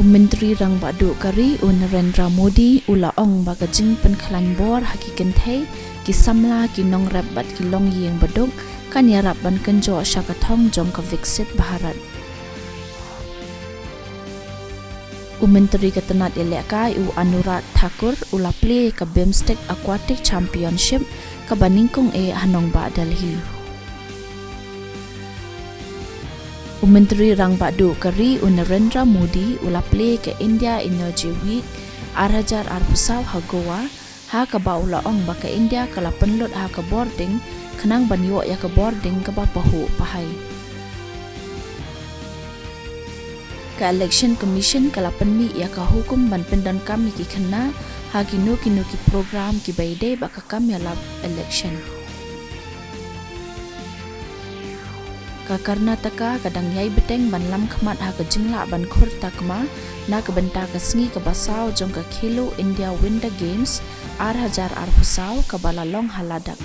Menteri Rang Badu Kari Narendra Modi ula ong bagajing penklan bor hakikan thei ki samla ki nong rap bat ki long yeng baduk kan yarap ban kenjo syakathong jong ka viksit Bharat. Menteri Ketenat Elekai Anurag Thakur ula play ka Bimstek Aquatic Championship ka Baningkong Hanong Ba Delhi. Menteri Rang Badu Kari Narendra Modi ula play ke India Energy Week arhajar arpusaw ha Goa ha ka ba ula ong ba ka India kala penlut ha ka boarding kenang banyo ya ka boarding ka ba pahu pahai. Ka election commission kala penmi ya ka hukum ban pendan kami ki kena ha kinu ki program ki baide ba ka kami lab election. Ka Karnataka kadang yai beteng ban lam khmat ha ka jingla ban khur takma na ka benta ka sngi ka basaw jong ka Khelo India Winter Games 8,000 arpusaw ka balalong haladak.